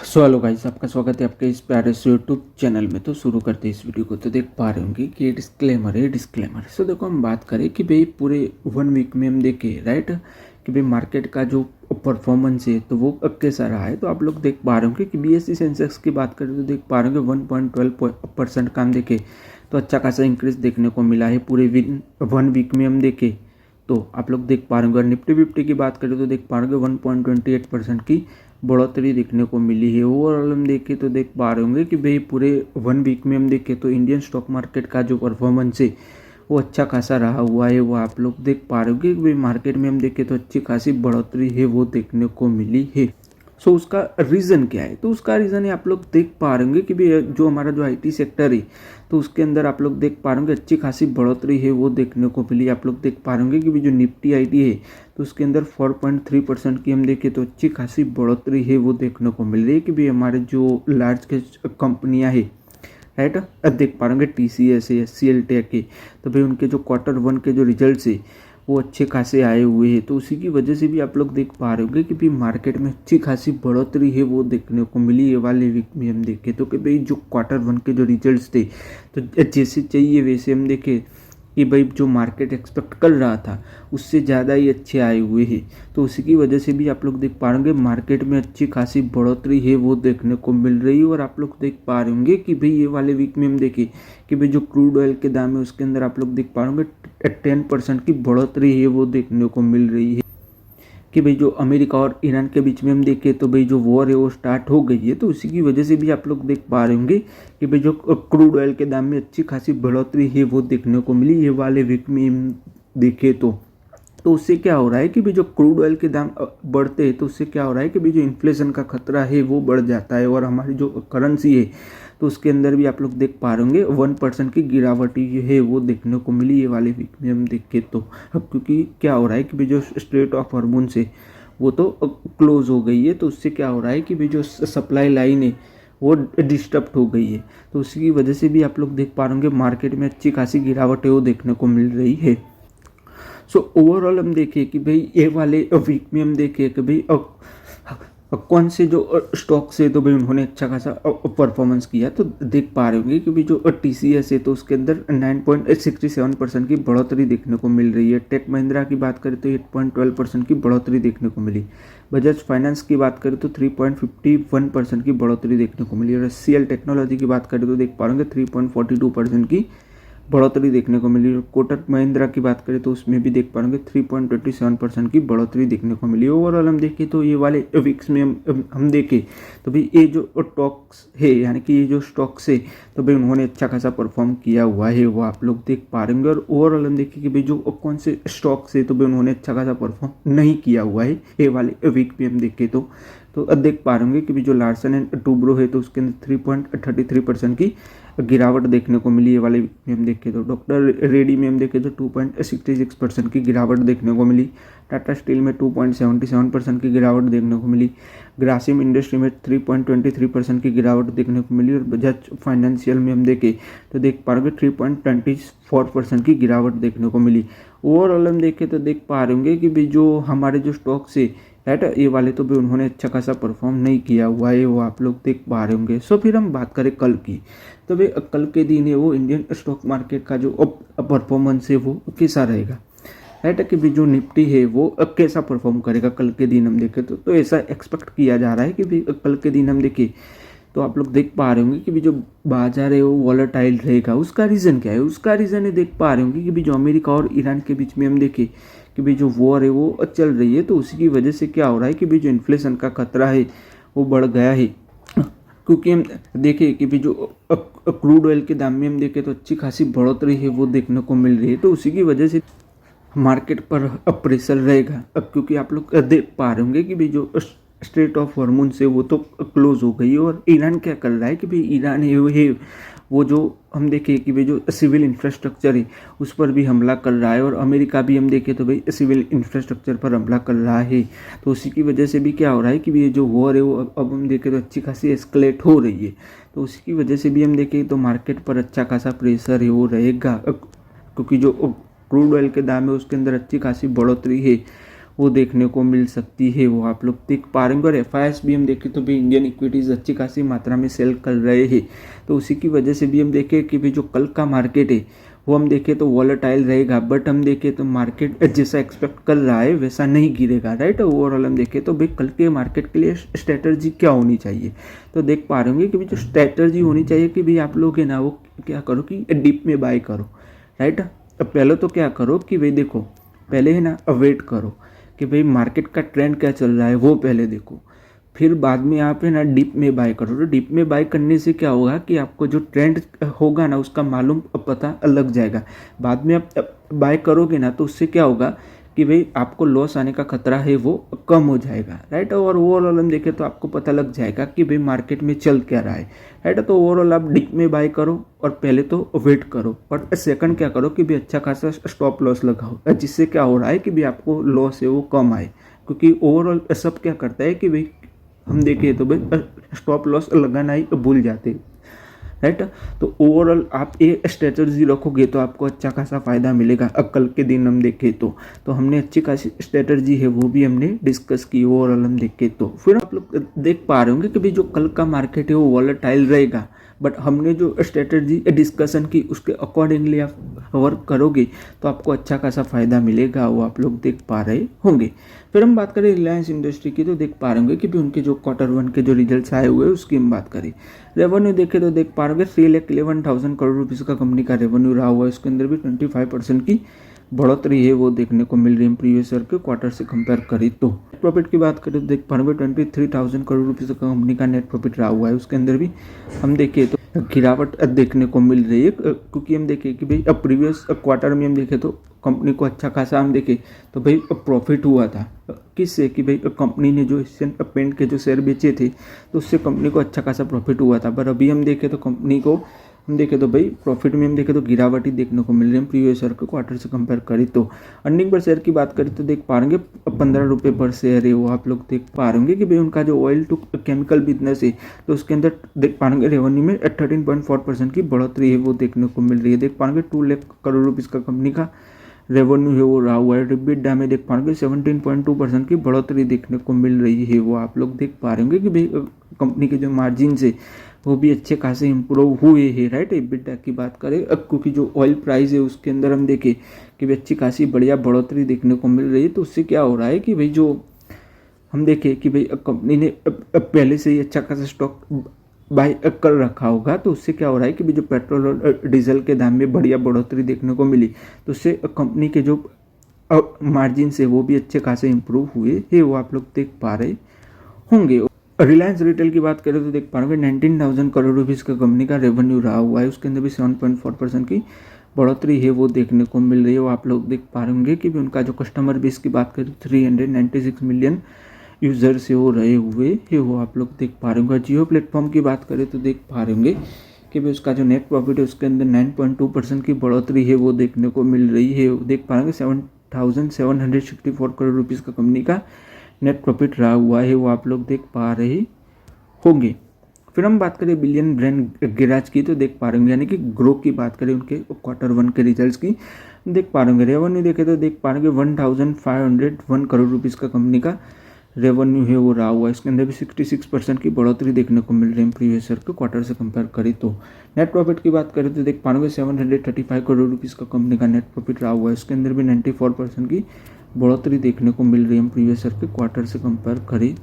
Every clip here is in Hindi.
हेलो गाइस, आपका स्वागत है आपके इस प्यारे से यूट्यूब चैनल में। तो शुरू करते हैं इस वीडियो को। तो देख पा रहे होंगे कि ये डिस्क्लेमर है। डिस्क्लेमर सो देखो, हम बात करें कि भाई पूरे 1 वीक में हम देखें राइट कि भाई मार्केट का जो परफॉर्मेंस है तो वो कैसा रहा है। तो आप लोग देख पा रहे होंगे कि BSE सेंसेक्स की बात करें तो देख पा रहे होंगे 1.12% का हम देखें तो अच्छा खासा इंक्रीज देखने को मिला है पूरे 1 वीक में हम देखें तो आप लोग देख पा रहे होंगे। और निफ्टी फिफ्टी की बात करें तो देख पा रहे होंगे 1.28% की बढ़ोतरी देखने को मिली है। ओवरऑल हम देखें तो देख पा रहे होंगे कि भाई पूरे 1 वीक में हम देखें तो इंडियन स्टॉक मार्केट का जो परफॉर्मेंस है वो अच्छा खासा रहा हुआ है। वो आप लोग देख पा रहे होंगे कि भाई मार्केट में हम देखें तो अच्छी खासी बढ़ोतरी है वो देखने को मिली है। सो उसका रीज़न क्या है? तो उसका रीज़न है आप लोग देख पा रहे होंगे कि भाई जो हमारा जो IT सेक्टर है तो उसके अंदर आप लोग देख पा रहे होंगे अच्छी खासी बढ़ोतरी है वो देखने को मिली। आप लोग देख पा रहे होंगे कि भाई जो निफ्टी IT है तो उसके अंदर 4.3% की हम देखें तो अच्छी खासी बढ़ोतरी है वो देखने को मिल रही है कि भाई हमारे जो लार्ज के कंपनियाँ है राइट देख पा रहे होंगे TCS है, SCL टेक है, तो भाई उनके जो Q1 के जो रिजल्ट्स है वो अच्छे खासे आए हुए हैं। तो उसी की वजह से भी आप लोग देख पा रहे होंगे कि भाई मार्केट में अच्छी खासी बढ़ोतरी है वो देखने को मिली। ये वाले वीक में हम देखें तो कि भाई जो Q1 के जो रिजल्ट्स थे तो जैसे चाहिए वैसे हम देखें कि भाई जो मार्केट एक्सपेक्ट कर रहा था उससे ज़्यादा ही अच्छे आए हुए हैं। तो उसी की वजह से भी आप लोग देख पा रहे होंगे मार्केट में अच्छी खासी बढ़ोतरी है वो देखने को मिल रही है। और आप लोग देख पा रहे होंगे कि भाई ये वाले वीक में हम देखें कि भाई जो क्रूड ऑयल के दाम है उसके अंदर आप लोग देख पा रहे होंगे 10% की बढ़ोतरी है वो देखने को मिल रही है। कि भाई जो अमेरिका और ईरान के बीच में हम देखें तो भाई जो वॉर है वो स्टार्ट हो गई है। तो उसी की वजह से भी आप लोग देख पा रहे होंगे कि भाई जो क्रूड ऑयल के दाम में अच्छी खासी बढ़ोतरी है वो देखने को मिली ये वाले वीक में हम देखें तो उससे क्या हो रहा है कि भाई जो क्रूड ऑयल के दाम बढ़ते हैं तो उससे क्या हो रहा है कि भाई जो इन्फ्लेशन का खतरा है वो बढ़ जाता है। और हमारी जो करेंसी है तो उसके अंदर भी आप लोग देख पा रहे होंगे 1% की गिरावट है वो देखने को मिली ये वाले वीक में हम देखें तो। क्योंकि क्या हो रहा है कि भाई जो स्ट्रेट ऑफ हॉर्मोन्स है वो तो क्लोज हो गई है। तो उससे क्या हो रहा है कि भाई जो सप्लाई लाइन है वो डिस्टर्ब हो गई है। तो उसी की वजह से भी आप लोग देख पा रहे होंगे मार्केट में अच्छी खासी गिरावट है वो देखने को मिल रही है। सो ओवरऑल हम देखें कि भाई ये वाले वीक में हम देखें कि भाई कौन से जो स्टॉक्स है तो भाई उन्होंने अच्छा खासा परफॉर्मेंस किया। तो देख पा रहे होंगे कि भाई जो TCS है तो उसके अंदर 9.67% की बढ़ोतरी देखने को मिल रही है। टेक महिंद्रा की बात करें तो 8.12% की बढ़ोतरी देखने को मिली। बजाज फाइनेंस की बात करें तो 3.51% की बढ़ोतरी देखने को मिली। और SCL टेक्नोलॉजी की बात करें तो देख पा रहे होंगे 3.42% की बढ़ोतरी देखने को मिली। और कोटक महिंद्रा की बात करें तो उसमें भी देख पा रहे 3.27% की बढ़ोतरी देखने को मिली। ओवरऑल हम देखें तो ये वाले वीक्स में हम देखें तो भाई ये जो स्टॉक्स है यानी कि ये जो स्टॉक्स है तो भाई उन्होंने अच्छा खासा परफॉर्म किया हुआ है वो आप लोग देख पा रहे होंगे। और ओवरऑल हम देखें कि भाई जो कौन से स्टॉक्स है तो भाई उन्होंने अच्छा खासा परफॉर्म नहीं किया हुआ है ये वाले वीक में हम देखें तो अब देख पा रहे होंगे कि भाई जो लार्सन एंड टूब्रो है तो उसके अंदर 3.33% की गिरावट देखने को मिली। ये वाले में हम देखें तो डॉक्टर रेड्डी में हम देखें तो 2.66% की गिरावट देखने को मिली। टाटा स्टील में 2.77% की गिरावट देखने को मिली। ग्रासिम इंडस्ट्री में 3.23% की गिरावट देखने को मिली। और बजाज फाइनेंशियल में हम देखें तो देख पा रहे 3.24% की गिरावट देखने को मिली। ओवरऑल हम देखें तो देख पा रहे होंगे कि भाई जो हमारे जो स्टॉक्स है राइट ये वाले तो भी उन्होंने अच्छा खासा परफॉर्म नहीं किया हुआ है वो आप लोग देख पा रहे होंगे। सो फिर हम बात करें कल की तो भाई कल के दिन है वो इंडियन स्टॉक मार्केट का जो परफॉर्मेंस है वो कैसा रहेगा राइट कि भाई जो निफ्टी है वो कैसा परफॉर्म करेगा कल के दिन हम देखें तो ऐसा एक्सपेक्ट किया जा रहा है कि भाई कल के दिन हम देखें तो आप लोग देख पा रहे होंगे कि भाई जो बाजार है वो वॉलेटाइल रहेगा। उसका रीज़न क्या है? उसका रीज़न है देख पा रहे होंगे कि भाई जो अमेरिका और ईरान के बीच में हम देखें कि भाई जो वॉर है वो चल रही है। तो उसी की वजह से क्या हो रहा है कि भाई जो इन्फ्लेशन का खतरा है वो बढ़ गया है। क्योंकि हम देखें कि भाई जो क्रूड ऑयल के दाम में हम देखें तो अच्छी खासी बढ़ोतरी है वो देखने को मिल रही है। तो उसी की वजह से मार्केट पर प्रेशर रहेगा। क्योंकि आप लोग देख पा रहे होंगे कि भाई जो स्ट्रेट ऑफ हॉर्मोन्स है वो तो क्लोज हो गई है। और ईरान क्या कर रहा है कि भाई ईरान है वो जो हम देखें कि भाई जो सिविल इंफ्रास्ट्रक्चर है उस पर भी हमला कर रहा है। और अमेरिका भी हम देखें तो भाई सिविल इंफ्रास्ट्रक्चर पर हमला कर रहा है। तो उसी की वजह से भी क्या हो रहा है कि भाई जो वॉर है वो अब हम देखें तो अच्छी खासी एस्केलेट हो रही है। तो उसी की वजह से भी हम देखें तो मार्केट पर अच्छा खासा प्रेशर है वो रहेगा। क्योंकि जो क्रूड ऑयल के दाम है उसके अंदर अच्छी खासी बढ़ोतरी है वो देखने को मिल सकती है, वो आप लोग देख पा रहे हैं। और एफआईएस भी हम देखें तो भी इंडियन इक्विटीज़ अच्छी खासी मात्रा में सेल कर रहे हैं, तो उसी की वजह से भी हम देखें कि भाई जो कल का मार्केट है वो हम देखें तो वॉलेटाइल रहेगा, बट हम देखें तो मार्केट जैसा एक्सपेक्ट कर रहा है वैसा नहीं गिरेगा, राइट। ओवरऑल हम देखें तो भाई कल के मार्केट के लिए स्ट्रेटजी क्या होनी चाहिए, तो देख पा रहे होंगे कि भाई जो स्ट्रेटजी होनी चाहिए कि भाई आप लोग है ना वो क्या करो कि डीप में बाय करो, राइट। अब पहले तो क्या करो कि भाई देखो, पहले है ना वेट करो कि भाई मार्केट का ट्रेंड क्या चल रहा है वो पहले देखो, फिर बाद में आप है ना डीप में बाय करो। तो डीप में बाय करने से क्या होगा कि आपको जो ट्रेंड होगा ना उसका मालूम पता लग जाएगा। बाद में आप बाय करोगे ना तो उससे क्या होगा कि भाई आपको लॉस आने का खतरा है वो कम हो जाएगा, राइट। और ओवरऑल हम देखें तो आपको पता लग जाएगा कि भाई मार्केट में चल क्या रहा है, राइट। तो ओवरऑल आप डीप में बाय करो और पहले तो वेट करो, और सेकंड क्या करो कि भाई अच्छा खासा स्टॉप लॉस लगाओ, जिससे क्या हो रहा है कि भाई आपको लॉस है वो कम आए। क्योंकि ओवरऑल सब क्या करता है कि भाई हम देखें तो भाई स्टॉप लॉस लगाना ही भूल जाते हैं, राइट। तो ओवरऑल आप ये स्ट्रेटजी रखोगे तो आपको अच्छा खासा फ़ायदा मिलेगा। कल के दिन हम देखें तो हमने अच्छी खासी स्ट्रेटजी है वो भी हमने डिस्कस की। ओवरऑल हम देखें तो फिर आप लोग देख पा रहे होंगे कि भाई जो कल का मार्केट है वो वॉलेटाइल रहेगा, बट हमने जो स्ट्रेटजी डिस्कशन की उसके अकॉर्डिंगली आप वर्क करोगे तो आपको अच्छा खासा फ़ायदा मिलेगा, वो आप लोग देख पा रहे होंगे। फिर हम बात करें रिलायंस इंडस्ट्री की, तो देख पा रहे होंगे कि भी उनके जो Q1 के जो रिजल्ट्स आए हुए हैं उसकी हम बात करें। रेवेन्यू देखें तो देख पा रहे होंगे 3,11,000 करोड़ रुपीज़ का कंपनी का रेवेन्यू रहा हुआ है। उसके अंदर भी 25% की बढ़ोतरी है वो देखने को मिल रही है प्रीवियस ईयर के क्वार्टर से कंपेयर करें तो। प्रॉफिट की बात करें तो देख पा रहे होंगे 23,000 करोड़ रुपीज़ का कंपनी का नेट प्रॉफिट रहा हुआ है। उसके अंदर भी हम देखें तो गिरावट देखने को मिल रही है, क्योंकि हम देखें कि भाई अब प्रीवियस क्वार्टर में हम देखें तो कंपनी को अच्छा खासा हम देखें तो भाई प्रॉफिट हुआ था। किससे कि भाई कंपनी ने जो एशियन पेंट के जो शेयर बेचे थे तो उससे कंपनी को अच्छा खासा प्रॉफिट हुआ था। पर अभी हम देखें तो कंपनी को हम देखें तो भाई प्रॉफिट में हम देखें तो गिरावट ही देखने को मिल रही है प्रीवियस ईयर के क्वार्टर से कंपेयर करें तो। अर्निंग पर शेयर की बात करें तो देख पा रहे होंगे 15 रुपये पर शेयर है वो आप लोग देख पा रहे होंगे कि भाई उनका जो ऑयल टू केमिकल बिजनेस है तो उसके अंदर देख पा रहे रेवेन्यू में 13.4% की बढ़ोतरी है वो देखने को मिल रही है। देख पा रहे 2 लाख करोड़ रुपीज़ का कंपनी का रेवेन्यू है वो रहा हुआ है। EBITDA में देख पा रहे 17.2% की बढ़ोतरी देखने को मिल रही है वो आप लोग देख पा रहे होंगे कि भाई कंपनी के जो मार्जिन है वो भी अच्छे खासे इंप्रूव हुए हैं, राइट। EBITDA की बात करें क्योंकि जो ऑयल प्राइस है उसके अंदर हम देखें कि भाई अच्छी खासी बढ़िया बढ़ोतरी देखने को मिल रही है। तो उससे क्या हो रहा है कि भाई जो हम देखें कि भाई कंपनी ने पहले से ही अच्छा खासा स्टॉक बाय कर रखा होगा, तो उससे क्या हो रहा है कि भी जो पेट्रोल और डीजल के दाम में बढ़िया बढ़ोतरी देखने को मिली तो उससे कंपनी के जो मार्जिन से वो भी अच्छे खासे इंप्रूव हुए हैं वो आप लोग देख पा रहे होंगे। रिलायंस रिटेल की बात करें तो देख पा रहे 19,000 करोड़ रुपीज़ का कंपनी का रेवेन्यू रहा हुआ है। उसके अंदर भी 7.4% की बढ़ोतरी है वो देखने को मिल रही है वो आप लोग देख पा रहे होंगे कि भी उनका जो कस्टमर बेस की बात करें 396 मिलियन यूज़र से वो रहे हुए है वो आप लोग देख पा रहे होंगे। जियो प्लेटफॉर्म की बात करें तो देख पा रहे होंगे कि भाई उसका जो नेट प्रॉफिट है उसके अंदर 9.2% की बढ़ोतरी है वो देखने को मिल रही है। देख पा रहे होंगे 7,764 करोड़ रुपीज़ का कंपनी का नेट प्रॉफिट रहा हुआ है वो आप लोग देख पा रहे होंगे। फिर हम बात करें बिलियन ब्रांड गैराज की, तो देख पा रहे होंगे यानी कि ग्रो की बात करें उनके Q1 के रिजल्ट्स की, देख पा रहे होंगे रेवेन्यू देखे तो देख पा रहे होंगे 1,501 करोड़ रुपीज़ का कंपनी का रेवेन्यू है वो रहा हुआ है। इसके अंदर भी 66% की बढ़ोतरी देखने को मिल रही है प्रीवियस ईयर के क्वार्टर से कंपेयर करें तो। नेट प्रॉफिट की बात करें तो देख पा रहे 735 करोड़ रुपीज़ का कंपनी का नेट प्रॉफिट रहा हुआ है। इसके अंदर भी 94% की बढ़ोतरी देखने को मिल रही है प्रीवियस ईयर के क्वार्टर से कंपेयर करें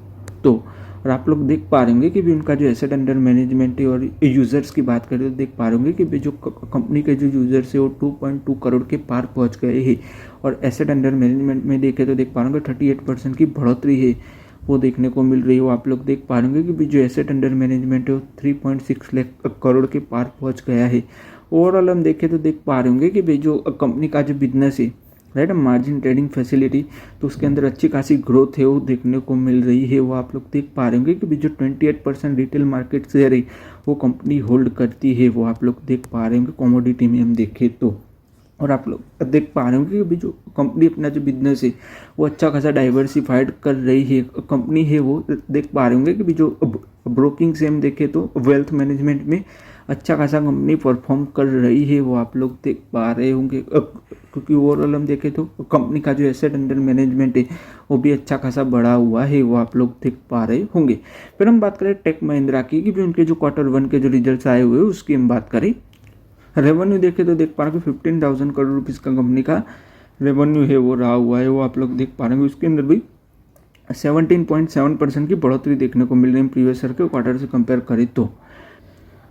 तो। और आप लोग देख पा रहे होंगे कि भी उनका जो एसेट अंडर मैनेजमेंट है और यूज़र्स की बात करें तो देख पा रहे होंगे कि भी जो कंपनी के जो यूज़र्स है वो 2.2 करोड़ के पार पहुंच गए हैं। और एसेट अंडर मैनेजमेंट में देखें तो देख पा रहे होंगे 38% की बढ़ोतरी है वो देखने को मिल रही है वो आप लोग देख पा रहे होंगे कि भी जो एसेट अंडर मैनेजमेंट है वो 3.6 लाख करोड़ के पार पहुँच गया है। ओवरऑल हम देखें तो देख पा रहे होंगे कि भाई जो कंपनी का जो बिजनेस है, राइट, मार्जिन ट्रेडिंग फैसिलिटी, तो उसके अंदर अच्छी खासी ग्रोथ है वो देखने को मिल रही है वो आप लोग देख पा रहे होंगे कि जो 28% रिटेल मार्केट शेयर है वो कंपनी होल्ड करती है वो आप लोग देख पा रहे होंगे कमोडिटी में हम देखें तो। और आप लोग देख पा रहे होंगे कि अभी जो कंपनी अपना जो बिजनेस है वो अच्छा खासा डाइवर्सिफाइड कर रही है कंपनी है वो देख पा रहे होंगे कि भी जो ब्रोकिंग से हम देखें तो वेल्थ मैनेजमेंट में अच्छा खासा कंपनी परफॉर्म कर रही है वो आप लोग देख पा रहे होंगे। क्योंकि ओवरऑल हम देखें तो कंपनी का जो एसेट अंडर मैनेजमेंट है वो भी अच्छा खासा बढ़ा हुआ है, वो आप लोग देख पा रहे होंगे। फिर हम बात करें टेक महिंद्रा की कि भी उनके जो Q1 के जो रिजल्ट्स आए हुए हैं उसकी हम बात करें। रेवेन्यू देखें तो देख पा रहे हैं 15,000 करोड़ रुपीज़ का कंपनी का रेवेन्यू है वो रहा हुआ है, वो आप लोग देख पा रहे हैं। उसके अंदर भी 17.7% की बढ़ोतरी देखने को मिल रही है प्रीवियस ईयर के क्वार्टर से कंपेयर करें तो।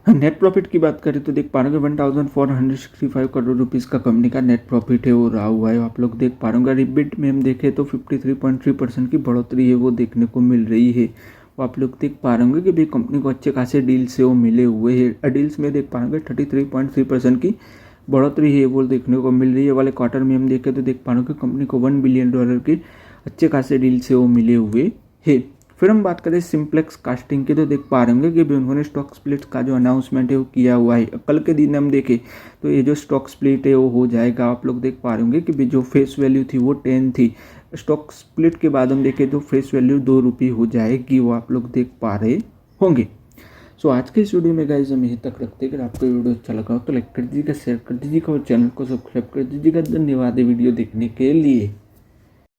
नेट प्रॉफिट की बात करें तो देख पा रहे हैं 1465 करोड़ रुपीज़ का कंपनी का नेट प्रॉफिट है वो रहा हुआ है, आप लोग देख पा रहे होंगे। रिबिट में हम देखें तो 53.3% की बढ़ोतरी है वो देखने को मिल रही है, वो आप लोग देख पा रहे होंगे कि भाई कंपनी को अच्छे खासे डील्स से वो मिले हुए हैं। डील्स में देख पा रहे होंगे 33.3% की बढ़ोतरी है वो देखने को मिल रही है। वाले क्वार्टर में हम देखें तो देख पा रहे हो कि कंपनी को $1 बिलियन की अच्छे खासे डील से वो मिले हुए हैं। फिर हम बात करें सिंप्लेक्स कास्टिंग की तो देख पा रहे होंगे कि भी उन्होंने स्टॉक स्प्लिट का जो अनाउंसमेंट है वो किया हुआ है। कल के दिन हम देखें तो ये जो स्टॉक स्प्लिट है वो हो जाएगा, आप लोग देख पा रहे होंगे कि भी जो फेस वैल्यू थी वो 10 थी, स्टॉक स्प्लिट के बाद हम देखें तो फेस वैल्यू ₹2 हो जाएगी, वो आप लोग देख पा रहे होंगे। सो आज के इस वीडियो में गाइस हम यहीं तक रखते हैं। अगर आपको वीडियो अच्छा लगा हो तो लाइक कर दीजिएगा, शेयर कर दीजिएगा और चैनल को सब्सक्राइब कर दीजिएगा। धन्यवाद वीडियो देखने के लिए।